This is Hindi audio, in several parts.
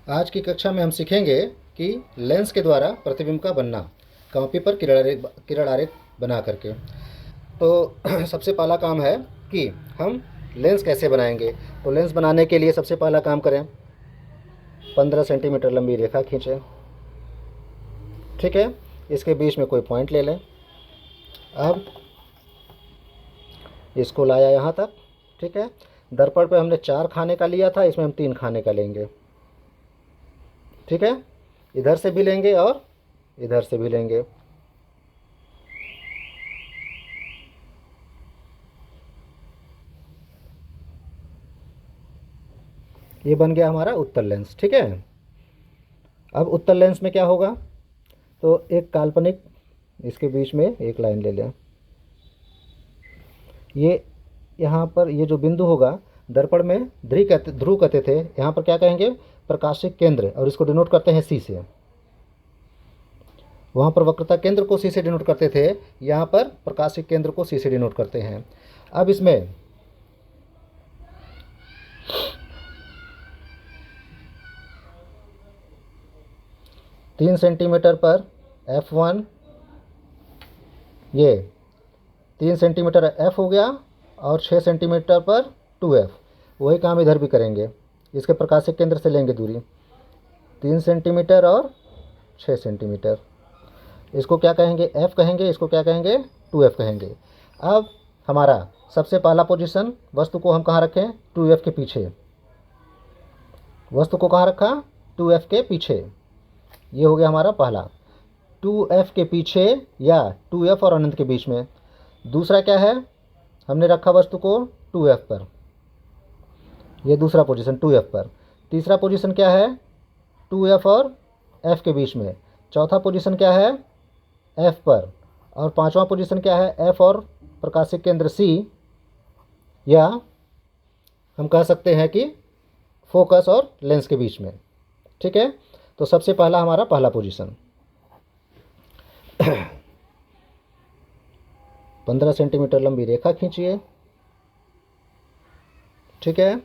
आज की कक्षा में हम सीखेंगे कि लेंस के द्वारा प्रतिबिंब का बनना, कॉपी पर किरण आरेख बना करके। तो सबसे पहला काम है कि हम लेंस कैसे बनाएंगे। तो लेंस बनाने के लिए सबसे पहला काम करें, 15 सेंटीमीटर लंबी रेखा खींचें। ठीक है, इसके बीच में कोई पॉइंट ले लें। अब इसको लाया यहाँ तक। ठीक है, दर्पण पे हमने 4 खाने का लिया था, इसमें हम 3 खाने का लेंगे। ठीक है, इधर से भी लेंगे और इधर से भी लेंगे। ये बन गया हमारा उत्तल लेंस। ठीक है, अब उत्तल लेंस में क्या होगा, तो एक काल्पनिक इसके बीच में एक लाइन ले लें। ये यहाँ पर ये जो बिंदु होगा, दर्पण में ध्रुव कहते थे, यहाँ पर क्या कहेंगे, प्रकाशिक केंद्र, और इसको डिनोट करते हैं सी से। वहाँ पर वक्रता केंद्र को सी से डिनोट करते थे, यहाँ पर प्रकाशिक केंद्र को सी से डिनोट करते हैं। अब इसमें तीन सेंटीमीटर पर F1, ये 3 सेंटीमीटर F हो गया, और 6 सेंटीमीटर पर 2F। वही काम इधर भी करेंगे, इसके प्रकाशिक केंद्र से लेंगे दूरी 3 सेंटीमीटर और 6 सेंटीमीटर। इसको क्या कहेंगे, F कहेंगे, इसको क्या कहेंगे, 2F कहेंगे। अब हमारा सबसे पहला पोजीशन, वस्तु को हम कहाँ रखें, 2F के पीछे। वस्तु को कहाँ रखा, 2F के पीछे। ये हो गया हमारा पहला, 2F के पीछे या 2F और अनंत के बीच में। दूसरा क्या है, हमने रखा वस्तु को 2F पर, ये दूसरा पोजीशन 2F पर। तीसरा पोजीशन क्या है, 2F और F के बीच में। चौथा पोजीशन क्या है, F पर। और पांचवा पोजीशन क्या है, F और प्रकाशिक केंद्र C, या हम कह सकते हैं कि फोकस और लेंस के बीच में। ठीक है, तो सबसे पहला हमारा पहला पोजीशन 15 सेंटीमीटर लंबी रेखा खींचिए। ठीक है,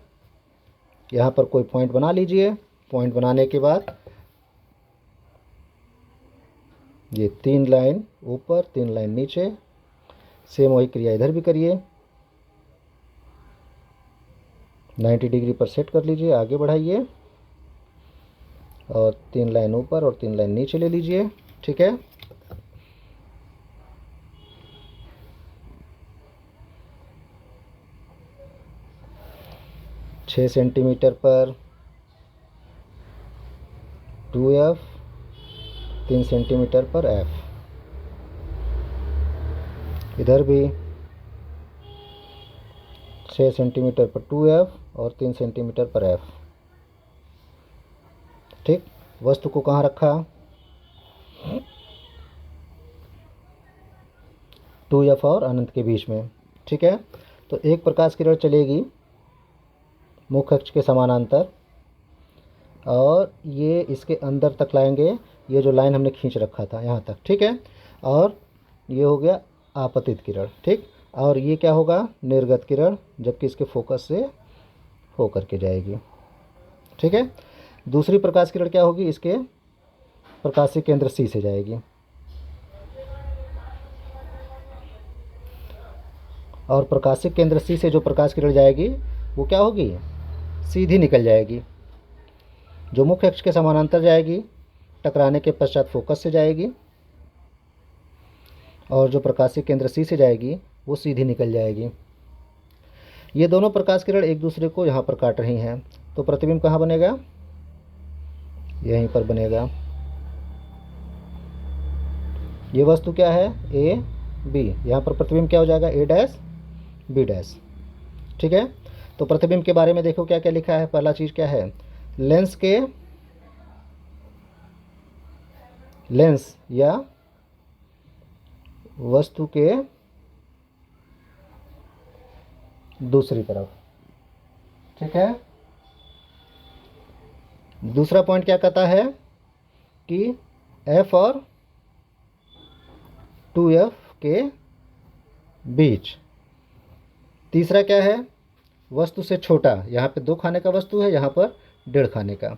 यहाँ पर कोई पॉइंट बना लीजिए। पॉइंट बनाने के बाद ये 3 लाइन ऊपर, 3 लाइन नीचे। सेम वही क्रिया इधर भी करिए। 90 डिग्री पर सेट कर लीजिए, आगे बढ़ाइए, और 3 लाइन ऊपर और 3 लाइन नीचे ले लीजिए। ठीक है, छः सेंटीमीटर पर 2F, 3 सेंटीमीटर पर F। इधर भी 6 सेंटीमीटर पर 2F और 3 सेंटीमीटर पर F। ठीक, वस्तु को कहाँ रखा, 2F और अनंत के बीच में। ठीक है, तो एक प्रकाश किरण चलेगी मुख्य अक्ष के समानांतर, और ये इसके अंदर तक लाएंगे, ये जो लाइन हमने खींच रखा था यहाँ तक। ठीक है, और ये हो गया आपतित किरण। ठीक, और ये क्या होगा, निर्गत किरण, जबकि इसके फोकस से होकर के जाएगी। ठीक है, दूसरी प्रकाश किरण क्या होगी, इसके प्रकाशिक केंद्र C से जाएगी, और प्रकाशिक केंद्र C से जो प्रकाश किरण जाएगी वो क्या होगी, सीधी निकल जाएगी। जो मुख्य अक्ष के समानांतर जाएगी, टकराने के पश्चात फोकस से जाएगी, और जो प्रकाशिक केंद्र C से जाएगी वो सीधी निकल जाएगी। ये दोनों प्रकाश किरण एक दूसरे को यहाँ पर काट रही हैं, तो प्रतिबिंब कहाँ बनेगा, यहीं पर बनेगा। ये वस्तु क्या है, A B, यहाँ पर प्रतिबिंब क्या हो जाएगा, A डैश B डैश। ठीक है, तो प्रतिबिंब के बारे में देखो क्या क्या लिखा है। पहला चीज़ क्या है, लेंस या वस्तु के दूसरी तरफ। ठीक है, दूसरा पॉइंट क्या कहता है कि F और 2F के बीच। तीसरा क्या है, वस्तु से छोटा, यहाँ पे 2 खाने का वस्तु है, यहाँ पर 1.5 खाने का।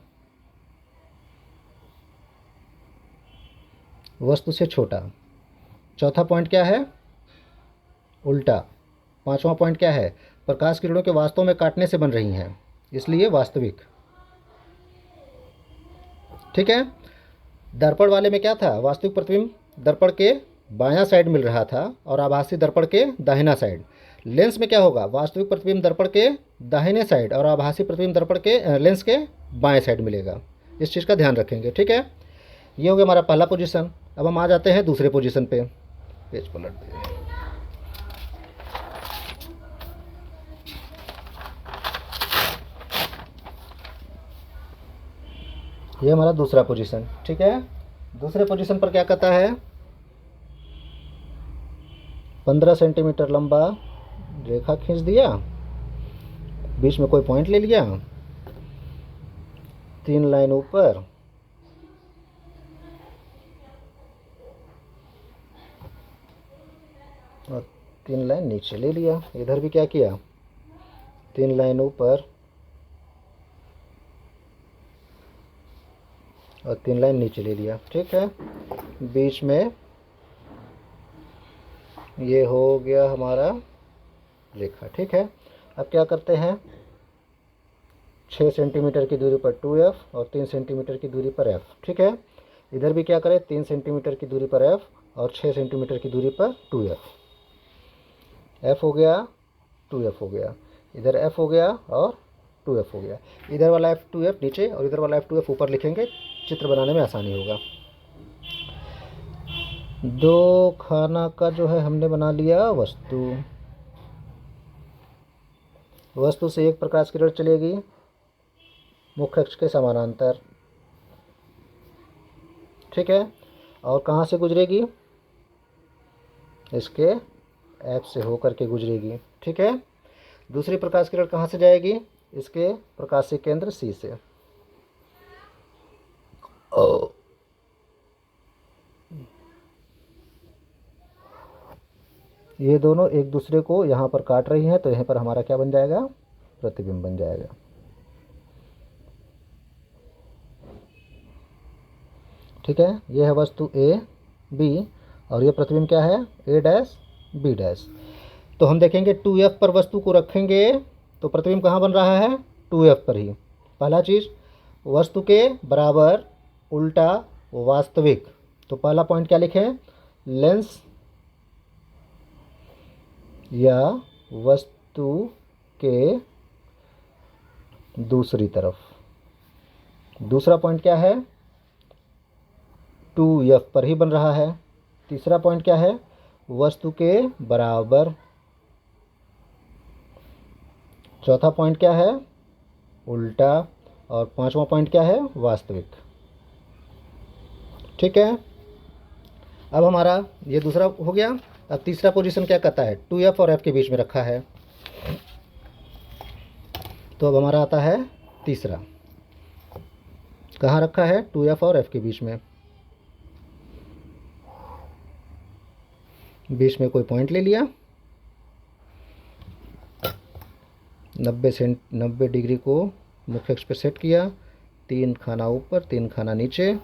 वस्तु से छोटा। चौथा पॉइंट क्या है? उल्टा। पांचवा पॉइंट क्या है? प्रकाश किरणों के वास्तव में काटने से बन रही हैं, इसलिए वास्तविक। ठीक है। दर्पण वाले में क्या था? वास्तविक प्रतिबिंब दर्पण के बायां साइड मिल रहा था और आभासी दर्पण के दाहिना साइड। लेंस में क्या होगा? वास्तविक प्रतिबिंब दर्पण के दाहिने साइड और आभासी प्रतिबिंब दर्पण के लेंस के बाएं साइड मिलेगा। इस चीज़ का ध्यान रखेंगे। ठीक है, ये हो गया हमारा पहला पोजीशन। अब हम आ जाते हैं दूसरे पोजीशन पे। पेज पलट दे। ये हमारा दूसरा पोजीशन। ठीक है, दूसरे पोजीशन पर क्या कहता है? 15 सेंटीमीटर लंबा रेखा खींच दिया, बीच में कोई पॉइंट ले लिया, 3 लाइन ऊपर और 3 लाइन नीचे ले लिया। इधर भी क्या किया? 3 लाइन ऊपर और 3 लाइन नीचे ले लिया। ठीक है, बीच में ये हो गया हमारा रेखा। ठीक है, अब क्या करते हैं? 6 सेंटीमीटर की दूरी पर 2f और 3 सेंटीमीटर की दूरी पर f। ठीक है, इधर भी क्या करें? 3 सेंटीमीटर की दूरी पर f और 6 सेंटीमीटर की दूरी पर 2f। f हो गया, 2f हो गया, इधर f हो गया और 2f हो गया। इधर वाला f 2f नीचे और इधर वाला f 2f ऊपर लिखेंगे, चित्र बनाने में आसानी होगा। दो खाना का जो है हमने बना लिया वस्तु। वस्तु से एक प्रकाश किरण चलेगी मुख्य अक्ष के समानांतर। ठीक है, और कहाँ से गुजरेगी? इसके एफ से होकर के गुजरेगी। ठीक है, दूसरी प्रकाश किरण कहाँ से जाएगी? इसके प्रकाशीय केंद्र सी से। ये दोनों एक दूसरे को यहाँ पर काट रही हैं, तो यहाँ पर हमारा क्या बन जाएगा? प्रतिबिंब बन जाएगा। ठीक है, ये है वस्तु ए बी और ये प्रतिबिंब क्या है? ए डैश बी डैश। तो हम देखेंगे 2f पर वस्तु को रखेंगे तो प्रतिबिंब कहाँ बन रहा है? 2f पर ही। पहला चीज़, वस्तु के बराबर उल्टा वास्तविक। तो पहला पॉइंट क्या लिखें? लेंस या वस्तु के दूसरी तरफ। दूसरा पॉइंट क्या है? 2f पर ही बन रहा है। तीसरा पॉइंट क्या है? वस्तु के बराबर। चौथा पॉइंट क्या है? उल्टा। और पांचवा पॉइंट क्या है? वास्तविक। ठीक है, अब हमारा ये दूसरा हो गया। अब तीसरा पोजीशन क्या कहता है? 2f और f के बीच में रखा है। तो अब हमारा आता है तीसरा। कहाँ रखा है? 2f और f के बीच में। बीच में कोई पॉइंट ले लिया, 90 डिग्री को मुख्य अक्ष पर सेट किया, 3 खाना ऊपर 3 खाना नीचे।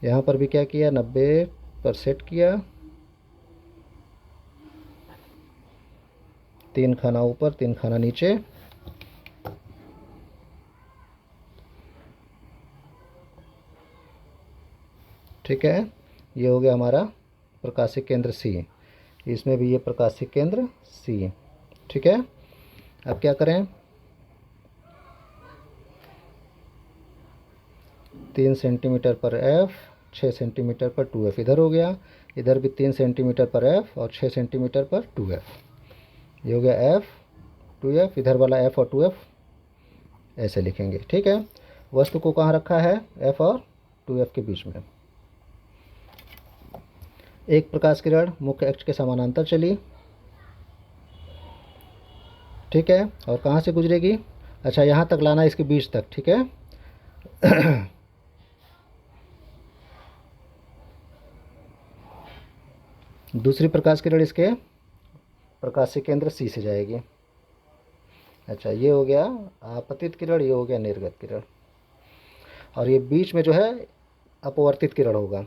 यहाँ पर भी क्या किया? 90 पर सेट किया, 3 खाना ऊपर 3 खाना नीचे। ठीक है, ये हो गया हमारा प्रकाशिक केंद्र सी। इसमें भी ये प्रकाशिक केंद्र सी। ठीक है, अब क्या करें? 3 सेंटीमीटर पर f, 6 सेंटीमीटर पर 2f इधर हो गया। इधर भी 3 सेंटीमीटर पर f और 6 सेंटीमीटर पर 2f। ये हो गया f 2f। इधर वाला f और 2f ऐसे लिखेंगे। ठीक है, वस्तु को कहाँ रखा है? f और 2f के बीच में। एक प्रकाश किरण मुख्य अक्ष के समानांतर चली। ठीक है, और कहाँ से गुजरेगी? अच्छा, यहाँ तक लाना, इसके बीच तक। ठीक है, दूसरी प्रकाश किरण इसके प्रकाशीय केंद्र सी से जाएगी। अच्छा, ये हो गया आपतित किरण, ये हो गया निर्गत किरण, और ये बीच में जो है अपवर्तित किरण होगा।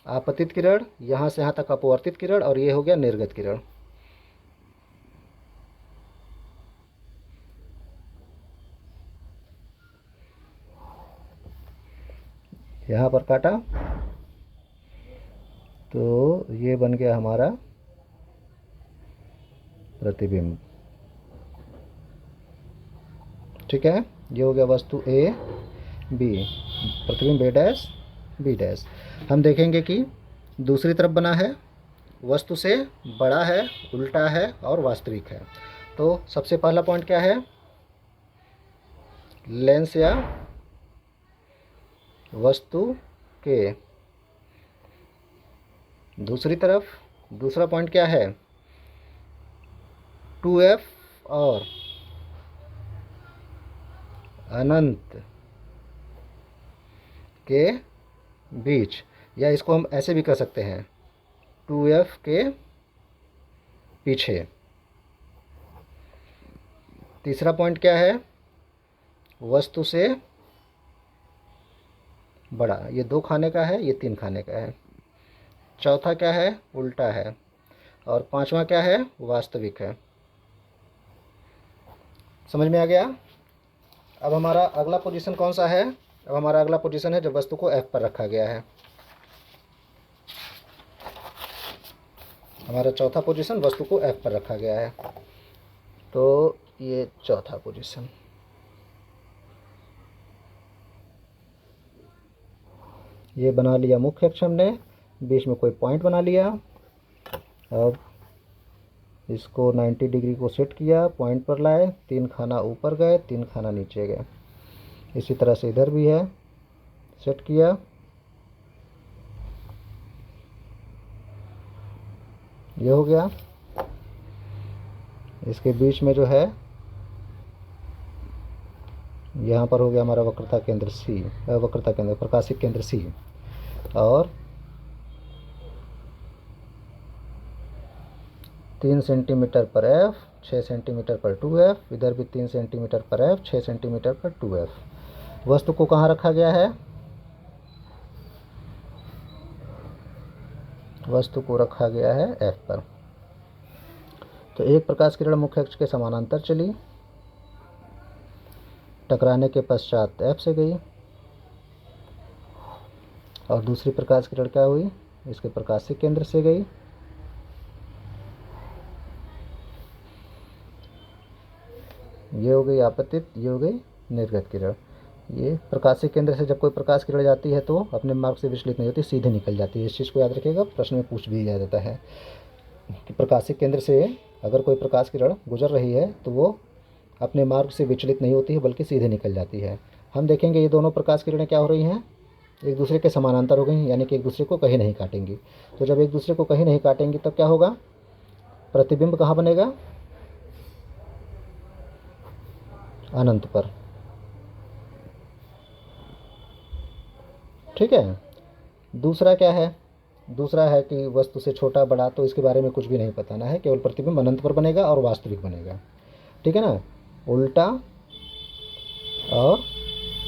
आपतित किरण, यहाँ से यहाँ तक अपवर्तित किरण, और ये हो गया निर्गत किरण। यहाँ पर काटा तो ये बन गया हमारा प्रतिबिंब। ठीक है, ये हो गया वस्तु ए बी, प्रतिबिंब ए डैश बी डैश। हम देखेंगे कि दूसरी तरफ बना है, वस्तु से बड़ा है, उल्टा है और वास्तविक है। तो सबसे पहला पॉइंट क्या है, लेंस या वस्तु के दूसरी तरफ। दूसरा पॉइंट क्या है, 2f और अनंत के बीच, या इसको हम ऐसे भी कर सकते हैं, 2f के पीछे। तीसरा पॉइंट क्या है, वस्तु से बड़ा, ये 2 खाने का है, ये 3 खाने का है। चौथा क्या है, उल्टा है। और पांचवा क्या है, वास्तविक है। समझ में आ गया। अब हमारा अगला पोजीशन कौन सा है, अब हमारा अगला पोजीशन है जब वस्तु को F पर रखा गया है। हमारा चौथा पोजीशन वस्तु को F पर रखा गया है। तो ये चौथा पोजीशन, ये बना लिया मुख्य अक्ष हमने, बीच में कोई पॉइंट बना लिया। अब इसको 90 डिग्री को सेट किया, पॉइंट पर लाए, 3 खाना ऊपर गए, 3 खाना नीचे गए। इसी तरह से इधर भी है, सेट किया, ये हो गया। इसके बीच में जो है, यहाँ पर हो गया हमारा वक्रता केंद्र सी, वक्रता केंद्र प्रकाशिक केंद्र सी, और 3 सेंटीमीटर पर F, 6 सेंटीमीटर पर 2F, इधर भी 3 सेंटीमीटर पर F, 6 सेंटीमीटर पर 2F। वस्तु को कहाँ रखा गया है, वस्तु को रखा गया है F पर। तो एक प्रकाश किरण मुख्य अक्ष के समानांतर चली, टकराने के पश्चात F से गई, और दूसरी प्रकाश किरण क्या हुई, इसके प्रकाशिक केंद्र से गई। ये हो गई आपतित, ये हो गई निर्गत किरण। ये प्रकाशिक केंद्र से जब कोई प्रकाश किरण जाती है तो अपने मार्ग से विचलित नहीं होती, सीधे निकल जाती है। इस चीज़ को याद रखिएगा, प्रश्न में पूछ भी जाता है कि प्रकाशिक केंद्र से अगर कोई प्रकाश किरण गुजर रही है तो वो अपने मार्ग से विचलित नहीं होती है, बल्कि सीधे निकल जाती है। हम देखेंगे ये दोनों प्रकाश किरणें क्या हो रही हैं, एक दूसरे के समानांतर हो गई, यानी कि एक दूसरे को कहीं नहीं काटेंगी। तो जब एक दूसरे को कहीं नहीं काटेंगी तब क्या होगा, प्रतिबिंब कहाँ बनेगा, अनंत पर। ठीक है। दूसरा क्या है, दूसरा है कि वस्तु से छोटा बड़ा, तो इसके बारे में कुछ भी नहीं बताना है, केवल प्रतिबिंब अनंत पर बनेगा और वास्तविक बनेगा। ठीक है ना, उल्टा और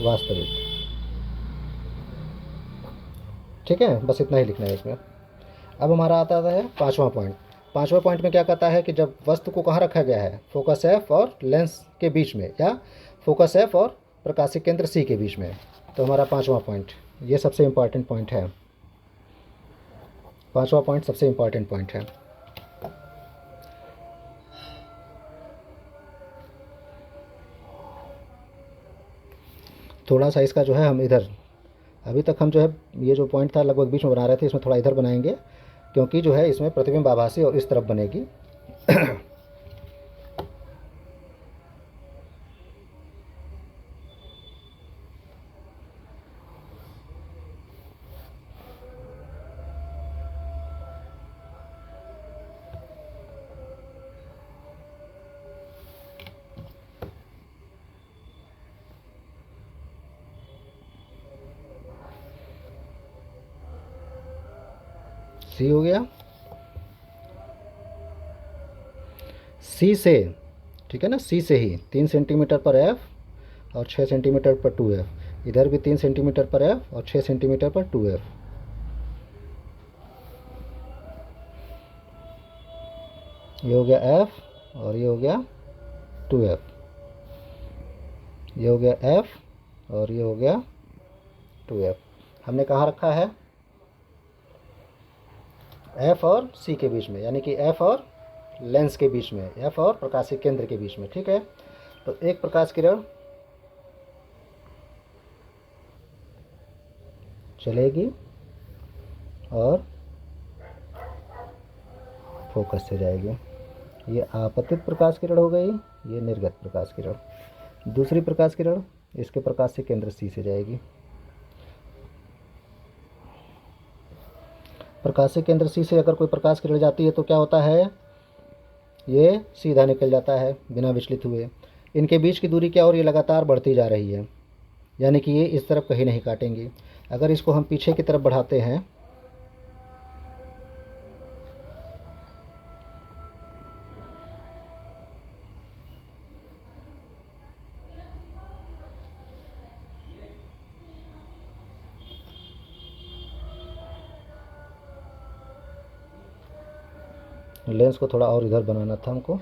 वास्तविक। ठीक है, बस इतना ही लिखना है इसमें। अब हमारा आता है पांचवा पॉइंट। पांचवा पॉइंट में क्या कहता है कि जब वस्तु को कहाँ रखा गया है, फोकस F और लेंस के बीच में, या फोकस F और प्रकाशिक केंद्र C के बीच में। तो हमारा पांचवा पॉइंट, ये सबसे इम्पॉर्टेंट पॉइंट है। पांचवा पॉइंट सबसे इम्पॉर्टेंट पॉइंट है। थोड़ा सा इसका जो है हम इधर, अभी तक हम जो है ये जो पॉइंट था लगभग बीच में बना रहे थे, इसमें थोड़ा इधर बनाएंगे, क्योंकि जो है इसमें प्रतिबिंब आभासी और इस तरफ बनेगी। सी हो गया, सी से, ठीक है ना, सी से ही 3 सेंटीमीटर पर F और 6 सेंटीमीटर पर 2F, इधर भी 3 सेंटीमीटर पर F और 6 सेंटीमीटर पर 2F। ये हो गया एफ और ये हो गया 2f, ये हो गया एफ और ये हो गया 2f। हमने कहाँ रखा है? एफ और सी के बीच में, यानी कि एफ और लेंस के बीच में, एफ और प्रकाशिक केंद्र के बीच में। ठीक है, तो एक प्रकाश किरण चलेगी और फोकस से जाएगी। ये आपतित प्रकाश किरण हो गई, ये निर्गत प्रकाश किरण। दूसरी प्रकाश किरण इसके प्रकाशिक केंद्र सी से जाएगी। प्रकाशिक केंद्र सी से अगर कोई प्रकाश किरण जाती है तो क्या होता है? ये सीधा निकल जाता है बिना विचलित हुए। इनके बीच की दूरी क्या हो रही है? लगातार बढ़ती जा रही है, यानी कि ये इस तरफ कहीं नहीं काटेंगी। अगर इसको हम पीछे की तरफ बढ़ाते हैं, लेंस को थोड़ा और इधर बनाना था हमको।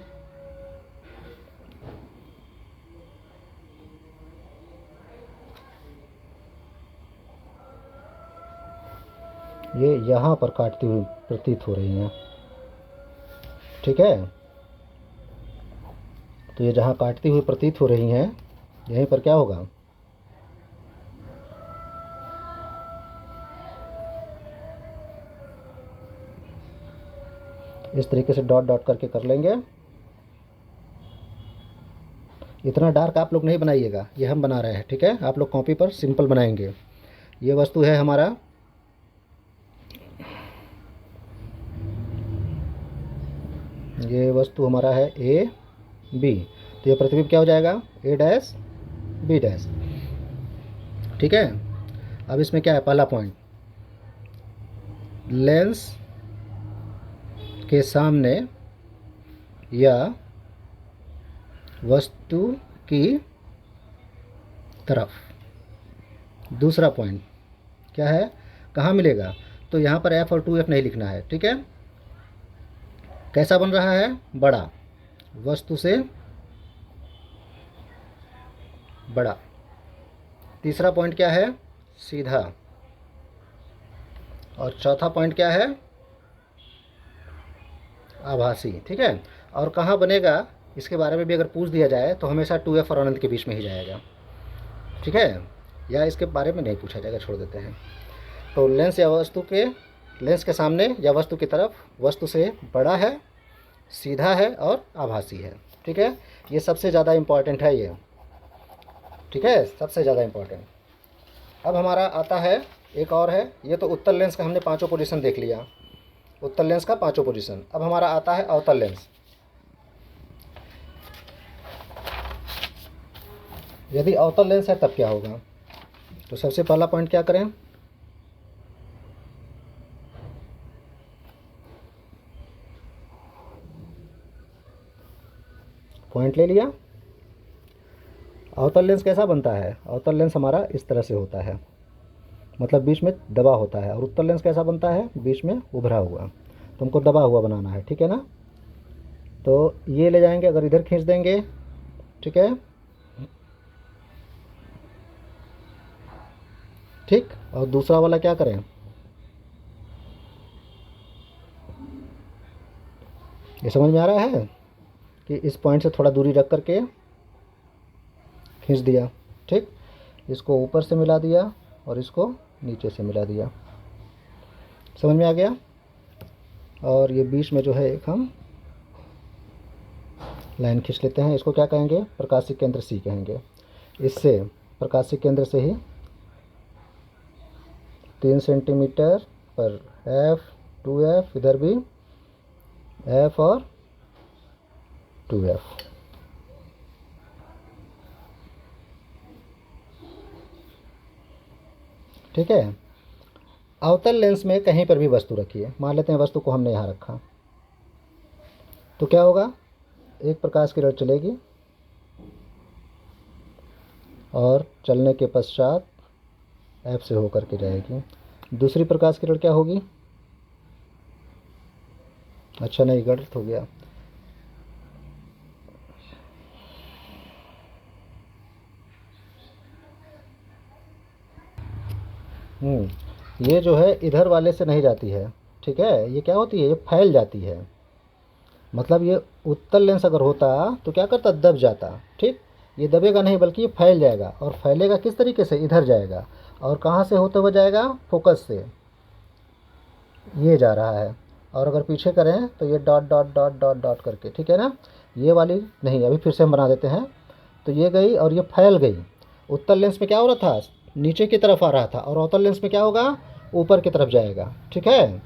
ये यहाँ पर काटती हुई प्रतीत हो रही हैं। ठीक है, तो ये जहाँ काटती हुई प्रतीत हो रही हैं, यहीं पर क्या होगा? इस तरीके से डॉट डॉट करके कर लेंगे। इतना डार्क आप लोग नहीं बनाइएगा, ये हम बना रहे हैं। ठीक है, आप लोग कॉपी पर सिंपल बनाएंगे। ये वस्तु है हमारा ये वस्तु हमारा है ए बी, तो ये प्रतिबिंब क्या हो जाएगा? ए डैश बी डैश। ठीक है, अब इसमें क्या है? पहला पॉइंट, लेंस के सामने या वस्तु की तरफ। दूसरा पॉइंट क्या है? कहाँ मिलेगा? तो यहाँ पर एफ और 2f नहीं लिखना है। ठीक है, कैसा बन रहा है? बड़ा, वस्तु से बड़ा। तीसरा पॉइंट क्या है? सीधा। और चौथा पॉइंट क्या है? आभासी। ठीक है, और कहाँ बनेगा इसके बारे में भी अगर पूछ दिया जाए तो हमेशा 2f और अनंत के बीच में ही जाएगा। ठीक है, या इसके बारे में नहीं पूछा जाएगा, छोड़ देते हैं। तो लेंस या वस्तु के लेंस के सामने या वस्तु की तरफ, वस्तु से बड़ा है, सीधा है और आभासी है। ठीक है, ये सबसे ज़्यादा इम्पॉर्टेंट है ये। ठीक है, सबसे ज़्यादा इम्पॉर्टेंट। अब हमारा आता है एक और है, ये तो उत्तल लेंस का हमने पांचों पोजीशन देख लिया, उत्तल लेंस का पांचों पोजीशन। अब हमारा आता है अवतल लेंस। यदि अवतल लेंस है तब क्या होगा? तो सबसे पहला पॉइंट क्या करें? पॉइंट ले लिया। अवतल लेंस कैसा बनता है? अवतल लेंस हमारा इस तरह से होता है, मतलब बीच में दबा होता है। और उत्तल लेंस कैसा बनता है? बीच में उभरा हुआ। तो हमको दबा हुआ बनाना है। ठीक है ना, तो ये ले जाएंगे, अगर इधर खींच देंगे। ठीक है, ठीक। और दूसरा वाला क्या करें? ये समझ में आ रहा है कि इस पॉइंट से थोड़ा दूरी रख करके खींच दिया। ठीक, इसको ऊपर से मिला दिया और इसको नीचे से मिला दिया। समझ में आ गया? और ये बीच में जो है एक हम लाइन खींच लेते हैं। इसको क्या कहेंगे? प्रकाशिक केंद्र सी कहेंगे। इससे प्रकाशिक केंद्र से ही 3 सेंटीमीटर पर एफ 2f, इधर भी एफ और 2f। ठीक है, अवतल लेंस में कहीं पर भी वस्तु रखिए, मान लेते हैं वस्तु को हमने यहाँ रखा, तो क्या होगा? एक प्रकाश किरण चलेगी और चलने के पश्चात एफ से होकर के जाएगी। दूसरी प्रकाश किरण क्या होगी? अच्छा नहीं, गलत हो गया। ये जो है इधर वाले से नहीं जाती है, ठीक है। ये क्या होती है, ये फैल जाती है। मतलब ये उत्तल लेंस अगर होता तो क्या करता, दब जाता, ठीक। ये दबेगा नहीं बल्कि ये फैल जाएगा, और फैलेगा किस तरीके से, इधर जाएगा। और कहाँ से होते हुए जाएगा, फोकस से। ये जा रहा है। और अगर पीछे करें तो ये dot dot dot dot dot करके, ठीक है ना। ये वाली नहीं, अभी फिर से हम बना देते हैं। तो ये गई और ये फैल गई। उत्तल लेंस में क्या हो रहा था, नीचे की तरफ आ रहा था, और अवतल लेंस में क्या होगा, ऊपर की तरफ जाएगा, ठीक है।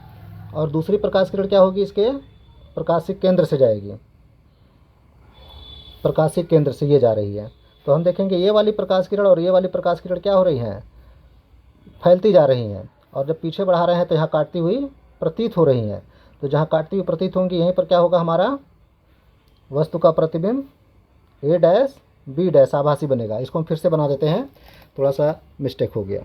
और दूसरी प्रकाश किरण क्या होगी, इसके प्रकाशिक केंद्र से जाएगी। प्रकाशिक केंद्र से ये जा रही है। तो हम देखेंगे ये वाली प्रकाश किरण और ये वाली प्रकाश किरण क्या हो रही हैं, फैलती जा रही हैं। और जब पीछे बढ़ा रहे हैं तो यहाँ काटती हुई प्रतीत हो रही हैं। तो जहाँ काटती हुई प्रतीत होंगी यहीं पर क्या होगा, हमारा वस्तु का प्रतिबिंब ए डैश बी डैश आभासी बनेगा। इसको हम फिर से बना देते हैं, थोड़ा सा मिस्टेक हो गया।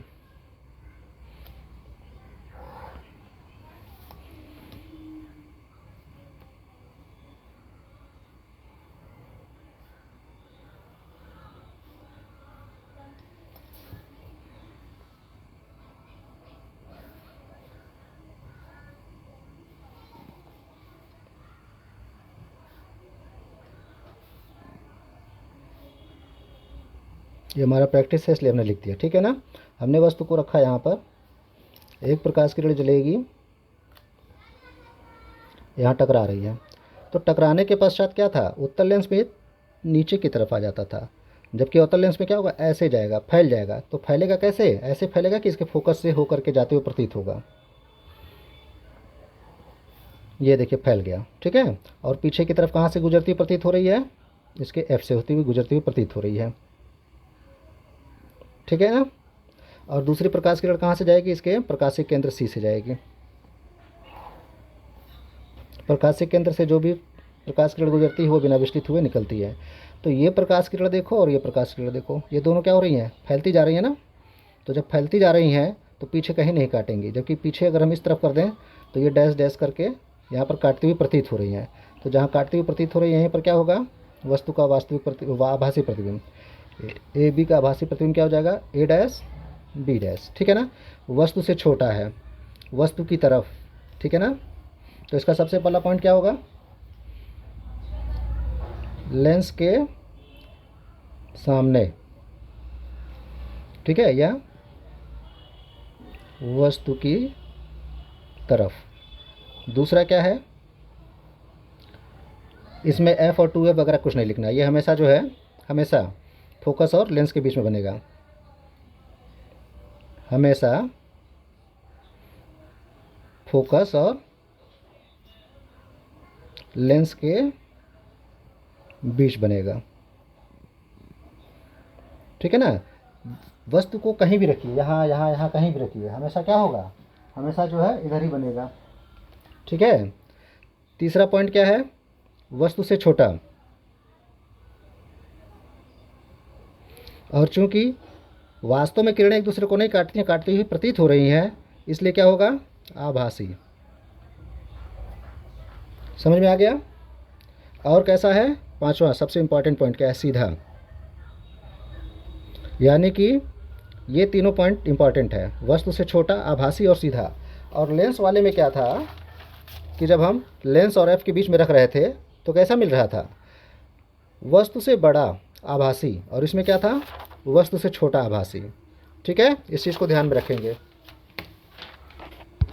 ये हमारा प्रैक्टिस है इसलिए हमने लिख दिया, ठीक है ना। हमने वस्तु को रखा यहाँ पर, एक प्रकाश किरण जलेगी, यहाँ टकरा रही है। तो टकराने के पश्चात क्या था, उत्तल लेंस में नीचे की तरफ आ जाता था, जबकि अवतल लेंस में क्या होगा, ऐसे जाएगा, फैल जाएगा। तो फैलेगा कैसे, ऐसे फैलेगा कि इसके फोकस से होकर के जाते हुए प्रतीत होगा। ये देखिए फैल गया, ठीक है। और पीछे की तरफ कहाँ से गुजरती हुई प्रतीत हो रही है, इसके एफ से होती हुई गुजरती हुई प्रतीत हो रही है, ठीक है ना। और दूसरी प्रकाश किरण कहाँ से जाएगी, इसके प्रकाशिक केंद्र सी से जाएगी। प्रकाशिक केंद्र से जो भी प्रकाश किरण गुजरती है वो बिना विचलित हुए निकलती है। तो ये प्रकाश किरण देखो और ये प्रकाश किरण देखो, ये दोनों क्या हो रही हैं, फैलती जा रही है ना। तो जब फैलती जा रही हैं तो पीछे कहीं नहीं काटेंगी, जबकि पीछे अगर हम इस तरफ कर दें तो ये डैश डैश करके यहाँ पर काटती हुई प्रतीत हो रही हैं। तो जहाँ काटती हुई प्रतीत हो रही है यहीं पर क्या होगा, वस्तु का वास्तविक आभासी प्रतिबिंब, ए बी का आभासी प्रतिबिंब क्या हो जाएगा, ए डैश बी डैश, ठीक है ना। वस्तु से छोटा है, वस्तु की तरफ, ठीक है ना। तो इसका सबसे पहला पॉइंट क्या होगा, लेंस के सामने, ठीक है, या वस्तु की तरफ। दूसरा क्या है, इसमें एफ और 2F वगैरह कुछ नहीं लिखना, ये हमेशा जो है, हमेशा फोकस और लेंस के बीच में बनेगा, हमेशा फोकस और लेंस के बीच बनेगा, ठीक है ना। वस्तु को कहीं भी रखिए, यहाँ यहाँ यहाँ कहीं भी रखिए, हमेशा क्या होगा, हमेशा जो है इधर ही बनेगा, ठीक है। तीसरा पॉइंट क्या है, वस्तु से छोटा। और चूंकि वास्तव में किरणें एक दूसरे को नहीं काटती हैं, काटती हुई प्रतीत हो रही हैं, इसलिए क्या होगा, आभासी। समझ में आ गया। और कैसा है, पांचवा सबसे इंपॉर्टेंट पॉइंट क्या है, सीधा। यानी कि ये तीनों पॉइंट इंपॉर्टेंट है, वस्तु से छोटा, आभासी और सीधा। और लेंस वाले में क्या था कि जब हम लेंस और एफ के बीच में रख रहे थे तो कैसा मिल रहा था, वस्तु से बड़ा आभासी, और इसमें क्या था, वस्तु से छोटा आभासी, ठीक है। इस चीज़ को ध्यान में रखेंगे।